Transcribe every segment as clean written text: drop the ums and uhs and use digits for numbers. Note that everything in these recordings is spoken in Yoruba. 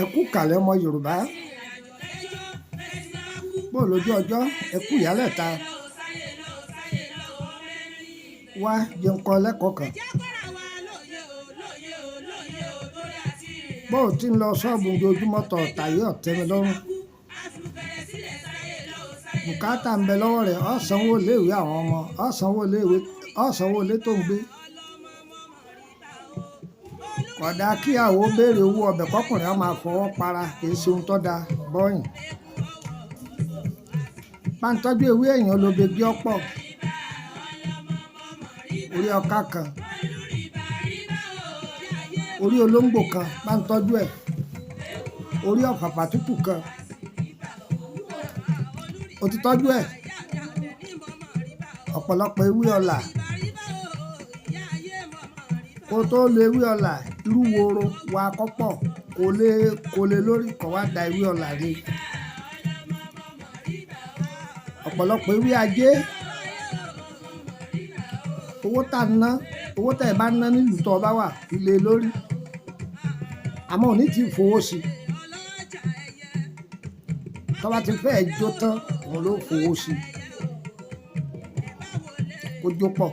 ẹ kú kàlẹ̀ ọmọ Yorùbá bó lójú ọjọ́ ẹ kú ìyálẹ̀ta wá jẹun kọ́ lẹ́kọ̀ọ́ kan bó o ti ń lọ ṣọ́ọ̀bù ojoojúmọ́ tọ̀ tàyé ọ̀tẹ́mi lọ́rùn bùkátà ń bẹ lọ́wọ́ rẹ̀ ó sanwó iléèwé àwọn ọmọ ó sanwó ilé tó ń gbé kódà kíyàwó béèrè owó ọbẹ̀ kọkùnrin á máa fọwọ́ para kì í ṣe ohun tó dáa bọ́yìn bá ń tọ́jú ewé èèyàn lóbe bí ọ̀pọ̀ orí ọkà kan orí olóńgbò kan bá ń tọ́jú ẹ̀ orí ọ̀fàfà tútù kan ó ti tọ́jú ẹ̀ ọ̀pọ̀lọpọ̀ ewé ọ̀là kó tó lo ewé ọ̀là irú woro wa kọ́pọ̀ kò lè lórí kọ́ wá da ewé ọ̀là rí ọ̀pọ̀lọpọ̀ ewé ajé owó tá ẹ bá ná nílùú tó bá wà ilé lórí àmọ́ ò ní tí ì fowó sí tó bá ti fẹ́ jó tán òun ló fowó sí kó jó pọ̀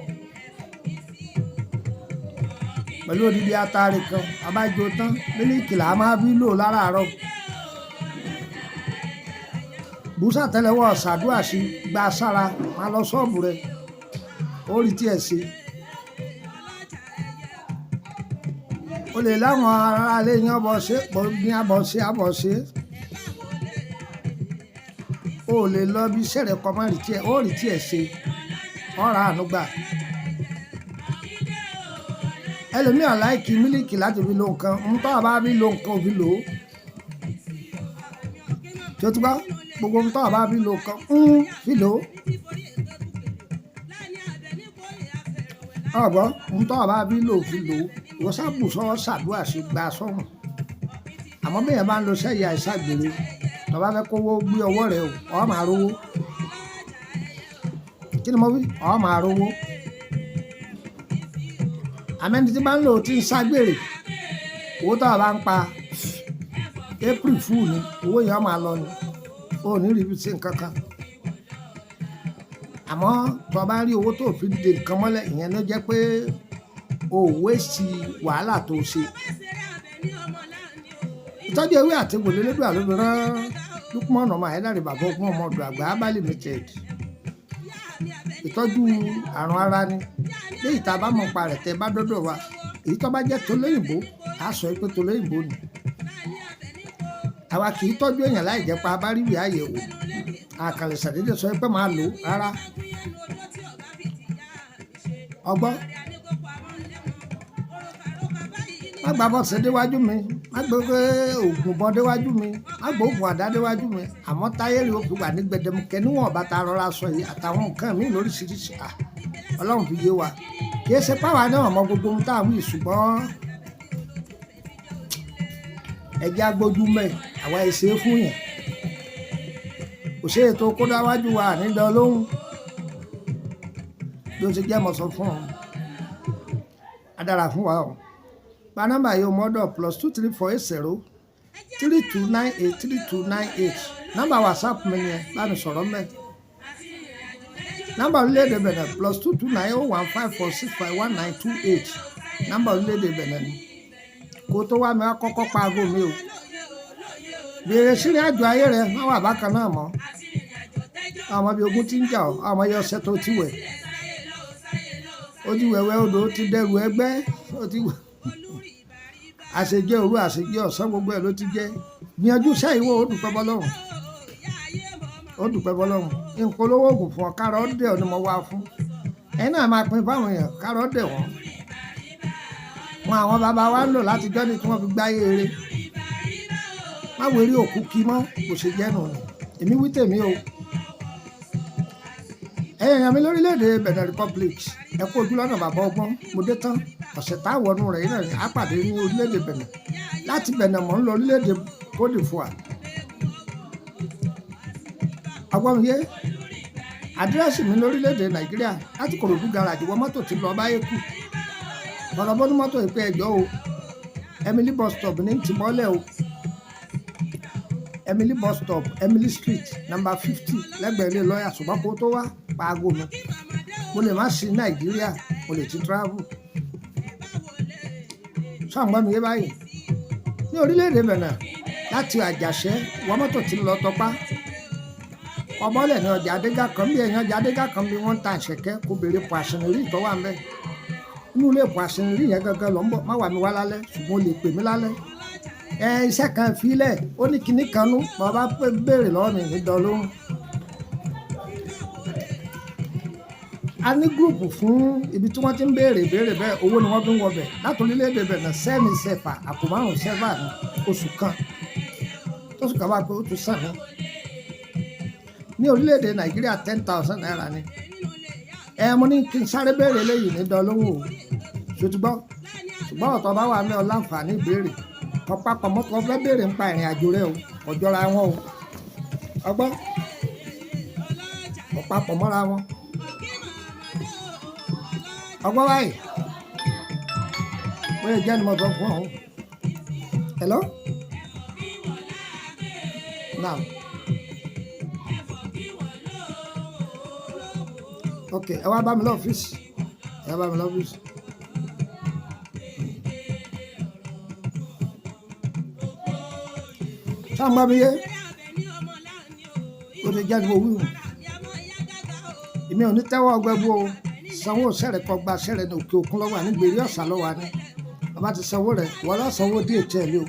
pẹ̀lú odidi atari kan abájó tán mílíkì là á máa bí lò láràárọ̀ bùsà tẹ́lẹ̀wọ́ ṣàdúrà sí gba sára máa lọ ṣọ́ọ̀bù rẹ̀ ó rí tí ẹ̀ ṣe o lè láwọn aráalé yín ọbọ̀ ṣe ní abọ̀ ṣe o lè lọ bí sẹ̀rẹ̀ kọ́ má rí tí ẹ̀ ó rí tí ẹ̀ ṣe ọ̀rọ̀ ànúgbà ẹlòmíràn láìkí mílíkì láti fi lo nǹkan ń tọ́ àbá fi lo nǹkan òfin lò ó tí ó ti gbọ́ gbogbo ń tọ́ àbá fi lo nǹkan fi lò ó ọ̀gbọ́n ń tọ́ àbá fi lò fi lò ó ìwọ sábù sọ́wọ́ ṣàdúrà sí gba sọ́run àmọ́ bẹ́ẹ̀ bá ń lo sẹ́yà ìṣàgbèrè tó bá fẹ́ kówó gbé ọwọ́ rẹ̀ ọ̀ máa rówó kí ni mo wí ọ̀ máa rówó àmẹ́ni tí bá ń lò tí ń ságbèrè owó tó bá ń pa April fool ni owó yẹn máa lọ ni ó ní rí sí nǹkan kan àmọ́ tó bá rí owó tó fi dè nǹkan mọ́lẹ̀ ìyẹn ló jẹ́ pé òwò èsì wàhálà tó ṣe ìtọ́jú ewé àti gbòlé lẹ́dọ̀ àlóbìnrin Lukman ọmọ ayédáre bàbá ogun ọmọ ọdọ àgbà abali limited ìtọ́jú àrùn ara ni léyìí tá a bá mọ̀ pa rẹ̀ tẹ́ bá dọ́dọ̀ wa èyí tó bá jẹ́ tó lóyìnbó á sọ pé tó lóyìnbó ni àwa kì í tọ́jú èèyàn láì jẹ́ pa abáríwì àyẹ̀wò àkàlẹ̀ ṣàdédé sọ pé máa lò rárá ọgbọ́n má gba bọ́ọ̀sẹ̀ déwájú mi má gbé oògùn bọ́ déwájú mi má gbé oògùn àdá déwájú mi àmọ́ táyé rí òkú wà ní gbẹdẹmukẹ níwọ̀n bá ta rọra sọ yìí àtàwọn nǹkan míì lóríṣiríṣi Ọlọ́run fi yé wa kì í ṣe páwa náà mọ gbogbo ohun tá à ń wí ṣùgbọ́n ẹjẹ́ agbójú mẹ́ àwa ìṣe fún yẹn kò ṣe ètò kó dáwájú wa nídọ̀ lóhùn bí ó ti jẹ́ mọ̀ sọ fún ọ adára fún wa o pa nọ́mbà yìí mọ́dọ̀ +23480 3298 3298 nọ́mbà WhatsApp mi ni ẹ bá mi sọ̀rọ̀ mẹ́ nọ́mbà orílẹ̀-èdè Benin +2290154651928 nọ́mbà orílẹ̀-èdè Benin ni kó tó wá mi wá kọ́kọ́ pa aago mi o béèrè sílẹ̀ àjò ayé rẹ má wà bákan náà mọ́ ọmọ bíi ogun ti ń jà ọ́ ọmọ yẹ ọsẹ tó ti wẹ̀ ó ti wẹ̀wẹ̀ odò ó ti dẹrù ẹgbẹ́ ó ti wẹ̀ àṣejẹ òru àṣejẹ ọ̀sán gbogbo ẹ̀ ló ti jẹ́ gbìyànjú sẹ́yìn wo ó dùpẹ́ bọ́lọ́run nǹkan olówó oògùn fún ọ kárọ̀ dẹ̀ ọ ni mo wá fún ẹ̀yin náà máa pín fáwọn èèyàn kárọ̀ dẹ̀ wọ́n wọn àwọn bàbá wa ń lò láti jọ́ni tí wọ́n fi gbáyé eré má wérí òkú kí mọ́ kò ṣe jẹ́ nù èmi wí tèmi o èèyàn mi lórílẹ̀‐èdè Benin Republic ẹ kó ojú lọ́nà bàbá ọgbọ́n mo dé tán ọ̀sẹ̀ táwọnú rẹ̀ yìí náà ni a pàdé ní orílẹ̀‐èdè Benin láti Benin mọ̀ ń lọ orílẹ̀‐èdè Côte d'Ivoire ọgbọ́n mi yé àdírẹ́sì mi lórílẹ̀‐èdè Nàìjíríà láti Kòròdú garage wọ mọ́tò tí lọ báyé kù ọ̀rọ̀ bọ́dún mọ́tò ìpẹ́ ẹ̀jọ́ o Emily bus stop ní tìmọ́lẹ̀ o Emily bus stop Emily street number 50 lẹ́gbẹ̀ẹ́ ilé lọ́ọ̀yà ṣùgbọ́n kó tó wá pa aago mi mo lè má sí Nàìjíríà mo lè ti travel ṣàǹgbọ́n mi yé báyìí ní orílẹ̀-èdè Benin láti Àjàṣẹ́ wọ́n mọ́tò ti lọ Tọ́pá ọmọlẹ̀ ní ọjà Adégá kan bí ẹ̀yàn ọjà Adégá kan bí wọ́n ń ta àṣẹkẹ́ kó béèrè pọ̀ àṣẹnìrí ìtọ́wà ń bẹ̀ inú ilé pọ̀ àṣẹnìrí yẹn gangan lọ ń bọ̀ má wà mí wá lálẹ́ ṣùgbọ́n o lè pè mí lálẹ́ iṣẹ́ kan fílẹ̀ ó ní kinní kan nú bàbá béèrè lọ́wọ́ mi nídọ̀ lóhùn. A ní gúrùpù fún ibi tí wọ́n ti ń béèrè bẹ́ẹ̀ owó ni wọ́n fi ń wọbẹ̀ láti orílẹ̀-èdè Benin sẹ́mi sẹ́fà àpò márùn-ún sẹ́fà ní oṣù kan tóṣù kan bá pé ó tún sàn ní orílẹ̀-èdè Nàìjíríà 10,000 naira ni mo ní kí n sáré béèrè léyìí ní dọ́lóhùn o ṣùgbọ́n ọ̀tọ̀ bá wà ní ọláǹfààní ìbéèrè ọ̀pápọ̀ mọ́tò fẹ́ béèrè ń pa ìrìn àjò rẹ o ọ̀jọ́ra wọn o ọgbọ́n ọ̀pápọ̀ mọ́ra wọn ọgbọ́n báyìí bóyá jẹ́ ni mo sọ fún ọ. Hello? Now. Ok, ẹ wá bá mi lọ́fíìsì sáà ń bá mi yé o lè jẹ́ ni mo wí o èmi ò ní tẹ́wọ́ ọgbẹ́ bú o sanwó sẹ́rẹ̀ kọ gba sẹ́rẹ̀ ní òkè òkun lọ́wọ́ àní gbèrè ọ̀sà lọ́wọ́ àní bàbá ti sanwó rẹ̀ wọ́n lọ́ sanwó DHL o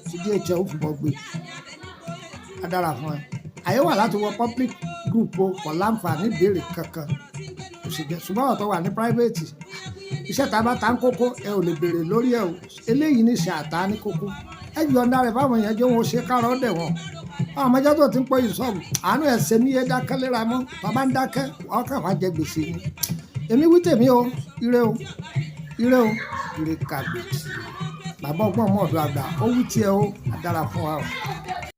tí DHL ó fi bọ́ gbé a dára fún ẹ àyè wà láti wọ public group o kò láǹfààní ìbéèrè kankan ṣùgbọ́n ọ̀tọ̀ wà ní private iṣẹ́ tá a bá ta ń kókó ẹ ò lè béèrè lórí ẹ o eléyìí ní ṣe àtà ní kókó ẹ yọ̀ǹda rẹ̀ fáwọn èèyàn jẹ́ wọn ṣe kárọ̀ dẹ̀ wọn àwọn ọmọdé tó ti ń pọ̀ yìí sọ̀rọ̀ àánú ẹ̀sẹ̀ mi yé dákẹ́ léra mọ́ bàbá ń dákẹ́ ọkàn wá jẹ gbèsè ni èmi wí tèmi o ire kàgbé bàbá ọgbọ́n ọmọ ọ̀dọ́ àgbà ó wí tiẹ̀ o àdára fún wa o.